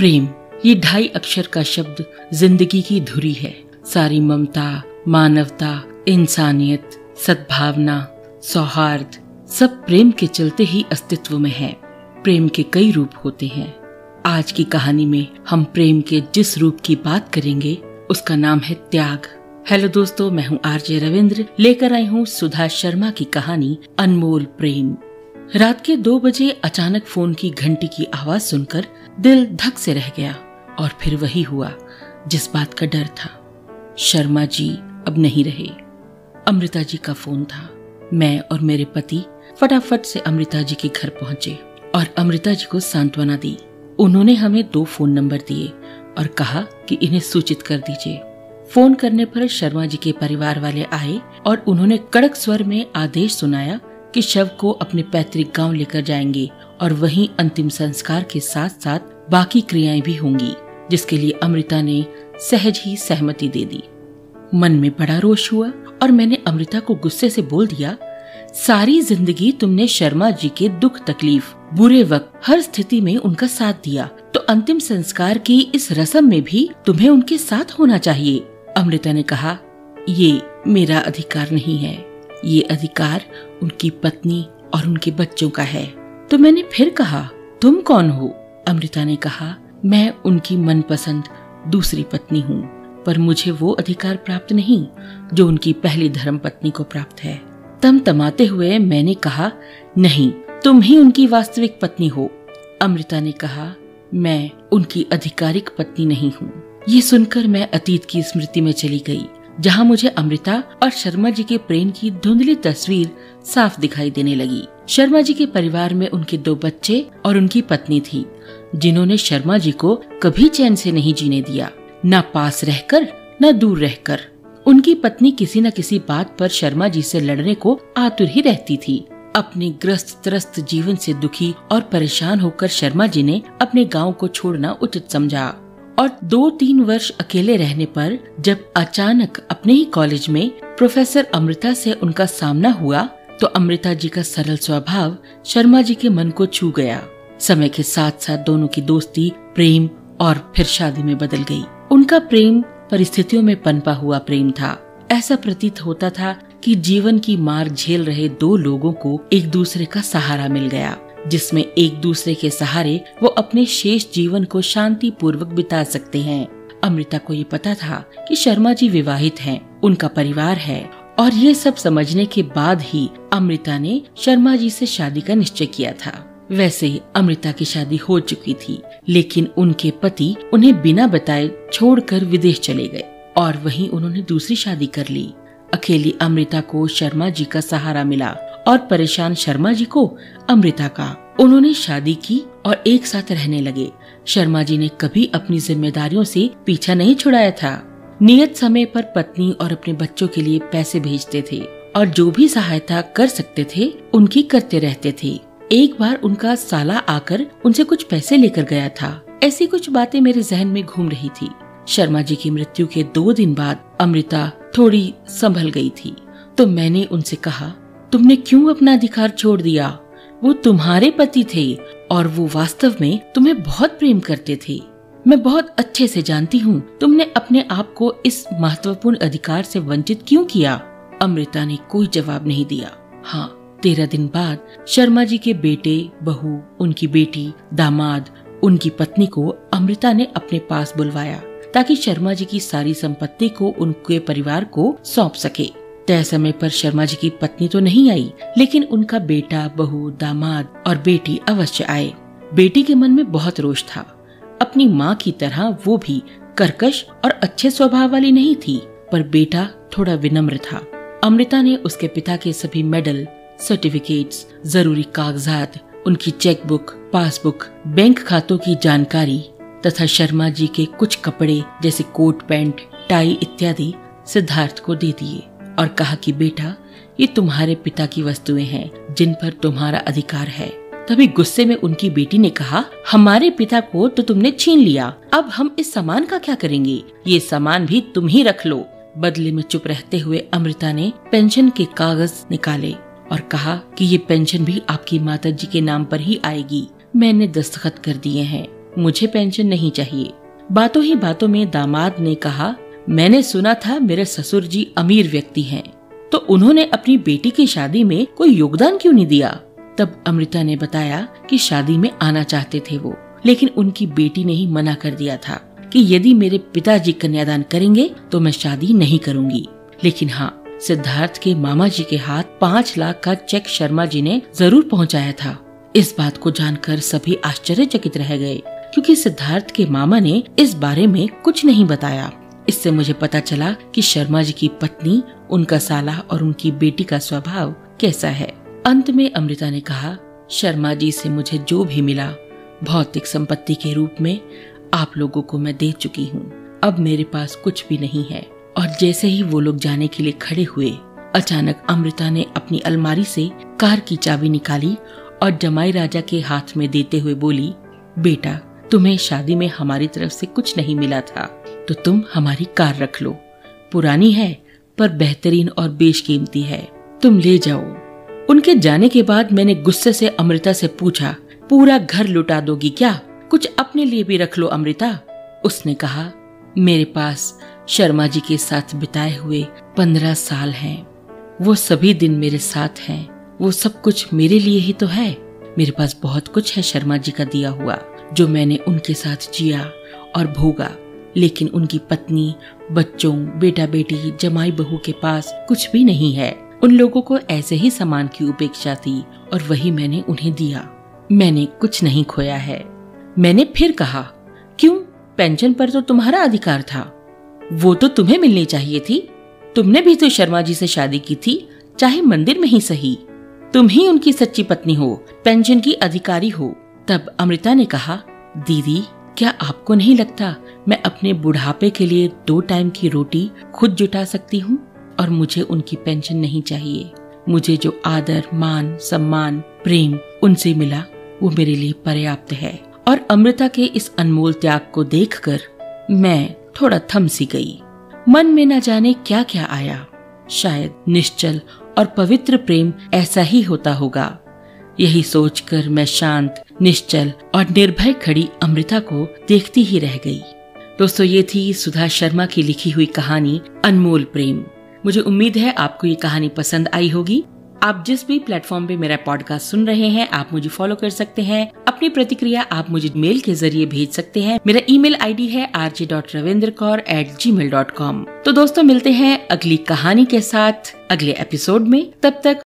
प्रेम, ये 2.5 अक्षर का शब्द जिंदगी की धुरी है। सारी ममता, मानवता, इंसानियत, सद्भावना, सौहार्द सब प्रेम के चलते ही अस्तित्व में है। प्रेम के कई रूप होते हैं। आज की कहानी में हम प्रेम के जिस रूप की बात करेंगे उसका नाम है त्याग। हेलो दोस्तों, मैं हूँ आरजे रविंद्र, लेकर आई हूँ सुधा शर्मा की कहानी अनमोल प्रेम। रात के 2 बजे अचानक फोन की घंटी की आवाज सुनकर दिल धक से रह गया और फिर वही हुआ जिस बात का डर था। शर्मा जी अब नहीं रहे। अमृता जी का फोन था। मैं और मेरे पति फटाफट से अमृता जी के घर पहुंचे और अमृता जी को सांत्वना दी। उन्होंने हमें 2 फोन नंबर दिए और कहा कि इन्हें सूचित कर दीजिए। फोन करने पर शर्मा जी के परिवार वाले आए और उन्होंने कड़क स्वर में आदेश सुनाया कि शव को अपने पैतृक गांव लेकर जाएंगे और वहीं अंतिम संस्कार के साथ साथ बाकी क्रियाएं भी होंगी, जिसके लिए अमृता ने सहज ही सहमति दे दी। मन में बड़ा रोष हुआ और मैंने अमृता को गुस्से से बोल दिया, सारी जिंदगी तुमने शर्मा जी के दुख तकलीफ, बुरे वक्त, हर स्थिति में उनका साथ दिया, तो अंतिम संस्कार की इस रस्म में भी तुम्हें उनके साथ होना चाहिए। अमृता ने कहा, ये मेरा अधिकार नहीं है, ये अधिकार उनकी पत्नी और उनके बच्चों का है। तो मैंने फिर कहा, तुम कौन हो? अमृता ने कहा, मैं उनकी मनपसंद दूसरी पत्नी हूँ, पर मुझे वो अधिकार प्राप्त नहीं जो उनकी पहली धर्म पत्नी को प्राप्त है। तमतमाते हुए मैंने कहा, नहीं, तुम ही उनकी वास्तविक पत्नी हो। अमृता ने कहा, मैं उनकी आधिकारिक पत्नी नहीं हूँ। ये सुनकर मैं अतीत की स्मृति में चली गई, जहाँ मुझे अमृता और शर्मा जी के प्रेम की धुंधली तस्वीर साफ दिखाई देने लगी। शर्मा जी के परिवार में उनके 2 बच्चे और उनकी पत्नी थी, जिन्होंने शर्मा जी को कभी चैन से नहीं जीने दिया, न पास रहकर न दूर रहकर। उनकी पत्नी किसी न किसी बात पर शर्मा जी से लड़ने को आतुर ही रहती थी। अपने ग्रस्त त्रस्त जीवन से दुखी और परेशान होकर शर्मा जी ने अपने गांव को छोड़ना उचित समझा और 2-3 वर्ष अकेले रहने पर जब अचानक अपने ही कॉलेज में प्रोफेसर अमृता से उनका सामना हुआ तो अमृता जी का सरल स्वभाव शर्मा जी के मन को छू गया। समय के साथ साथ दोनों की दोस्ती, प्रेम और फिर शादी में बदल गई। उनका प्रेम परिस्थितियों में पनपा हुआ प्रेम था। ऐसा प्रतीत होता था कि जीवन की मार झेल रहे 2 लोगों को एक दूसरे का सहारा मिल गया, जिसमें एक दूसरे के सहारे वो अपने शेष जीवन को शांति पूर्वक बिता सकते हैं। अमृता को ये पता था कि शर्मा जी विवाहित हैं, उनका परिवार है और ये सब समझने के बाद ही अमृता ने शर्मा जी से शादी का निश्चय किया था। वैसे अमृता की शादी हो चुकी थी, लेकिन उनके पति उन्हें बिना बताए छोड़कर विदेश चले गए और वहीं उन्होंने दूसरी शादी कर ली। अकेली अमृता को शर्मा जी का सहारा मिला और परेशान शर्मा जी को अमृता का। उन्होंने शादी की और एक साथ रहने लगे। शर्मा जी ने कभी अपनी जिम्मेदारियों से पीछा नहीं छुड़ाया था। नियत समय पर पत्नी और अपने बच्चों के लिए पैसे भेजते थे और जो भी सहायता कर सकते थे उनकी करते रहते थे। एक बार उनका साला आकर उनसे कुछ पैसे लेकर गया था। ऐसी कुछ बातें मेरे जहन में घूम रही थी। शर्मा जी की मृत्यु के 2 दिन बाद अमृता थोड़ी संभल गई थी, तो मैंने उनसे कहा, तुमने क्यों अपना अधिकार छोड़ दिया? वो तुम्हारे पति थे और वो वास्तव में तुम्हें बहुत प्रेम करते थे। मैं बहुत अच्छे से जानती हूँ तुमने अपने आप को इस महत्वपूर्ण अधिकार से वंचित क्यों किया। अमृता ने कोई जवाब नहीं दिया। हाँ, 13 दिन बाद शर्मा जी के बेटे, बहू, उनकी बेटी, दामाद, उनकी पत्नी को अमृता ने अपने पास बुलवाया ताकि शर्मा जी की सारी संपत्ति को उनके परिवार को सौंप सके। तय समय पर शर्मा जी की पत्नी तो नहीं आई, लेकिन उनका बेटा, बहू, दामाद और बेटी अवश्य आए। बेटी के मन में बहुत रोष था। अपनी माँ की तरह वो भी कर्कश और अच्छे स्वभाव वाली नहीं थी, पर बेटा थोड़ा विनम्र था। अमृता ने उसके पिता के सभी मेडल, सर्टिफिकेट्स, जरूरी कागजात, उनकी चेकबुक, पासबुक, बैंक खातों की जानकारी तथा शर्मा जी के कुछ कपड़े जैसे कोट पैंट, टाई इत्यादि सिद्धार्थ को दे दिए और कहा कि बेटा, ये तुम्हारे पिता की वस्तुएं हैं जिन पर तुम्हारा अधिकार है। तभी गुस्से में उनकी बेटी ने कहा, हमारे पिता को तो तुमने छीन लिया, अब हम इस सामान का क्या करेंगे? ये सामान भी तुम ही रख लो। बदले में चुप रहते हुए अमृता ने पेंशन के कागज निकाले और कहा कि ये पेंशन भी आपकी माताजी के नाम पर ही आएगी। मैंने दस्तखत कर दिए हैं। मुझे पेंशन नहीं चाहिए। बातों ही बातों में दामाद ने कहा, मैंने सुना था मेरे ससुर जी अमीर व्यक्ति हैं, तो उन्होंने अपनी बेटी की शादी में कोई योगदान क्यों नहीं दिया? तब अमृता ने बताया कि शादी में आना चाहते थे वो, लेकिन उनकी बेटी ने ही मना कर दिया था कि यदि मेरे पिताजी कन्यादान करेंगे तो मैं शादी नहीं करूंगी। लेकिन हाँ, सिद्धार्थ के मामा जी के हाथ 5 लाख का चेक शर्मा जी ने जरूर पहुंचाया था। इस बात को जानकर सभी आश्चर्यचकित रह गए, क्योंकि सिद्धार्थ के मामा ने इस बारे में कुछ नहीं बताया। इससे मुझे पता चला कि शर्मा जी की पत्नी, उनका साला और उनकी बेटी का स्वभाव कैसा है। अंत में अमृता ने कहा, शर्मा जी से मुझे जो भी मिला भौतिक संपत्ति के रूप में आप लोगों को मैं दे चुकी हूँ। अब मेरे पास कुछ भी नहीं है। और जैसे ही वो लोग जाने के लिए खड़े हुए, अचानक अमृता ने अपनी अलमारी से कार की चाबी निकाली और जमाई राजा के हाथ में देते हुए बोली, बेटा, तुम्हें शादी में हमारी तरफ से कुछ नहीं मिला था, तो तुम हमारी कार रख लो। पुरानी है पर बेहतरीन और बेशकीमती है, तुम ले जाओ। उनके जाने के बाद मैंने गुस्से से अमृता से पूछा, पूरा घर लुटा दोगी क्या? कुछ अपने लिए भी रख लो अमृता। उसने कहा, मेरे पास शर्मा जी के साथ बिताए हुए 15 साल हैं। वो सभी दिन मेरे साथ हैं। वो सब कुछ मेरे लिए ही तो है। मेरे पास बहुत कुछ है शर्मा जी का दिया हुआ, जो मैंने उनके साथ जिया और भोगा। लेकिन उनकी पत्नी, बच्चों, बेटा बेटी, जमाई बहू के पास कुछ भी नहीं है। उन लोगों को ऐसे ही सामान की उपेक्षा थी और वही मैंने उन्हें दिया। मैंने कुछ नहीं खोया है। मैंने फिर कहा, क्यों? पेंशन पर तो तुम्हारा अधिकार था, वो तो तुम्हें मिलनी चाहिए थी। तुमने भी तो शर्मा जी से शादी की थी, चाहे मंदिर में ही सही। तुम ही उनकी सच्ची पत्नी हो, पेंशन की अधिकारी हो। तब अमृता ने कहा, दीदी, क्या आपको नहीं लगता मैं अपने बुढ़ापे के लिए 2 टाइम की रोटी खुद जुटा सकती हूँ? और मुझे उनकी पेंशन नहीं चाहिए। मुझे जो आदर, मान, सम्मान, प्रेम उनसे मिला वो मेरे लिए पर्याप्त है। और अमृता के इस अनमोल त्याग को देखकर मैं थोड़ा थम सी गई। मन में न जाने क्या क्या आया। शायद निश्चल और पवित्र प्रेम ऐसा ही होता होगा। यही सोचकर मैं शांत, निश्चल और निर्भय खड़ी अमृता को देखती ही रह गई। दोस्तों, ये थी सुधा शर्मा की लिखी हुई कहानी अनमोल प्रेम। मुझे उम्मीद है आपको ये कहानी पसंद आई होगी। आप जिस भी प्लेटफॉर्म पे मेरा पॉडकास्ट सुन रहे हैं, आप मुझे फॉलो कर सकते हैं। अपनी प्रतिक्रिया आप मुझे मेल के जरिए भेज सकते हैं। मेरा ईमेल आईडी है rj.ravindrakaur@gmail.com। तो दोस्तों, मिलते हैं अगली कहानी के साथ अगले एपिसोड में। तब तक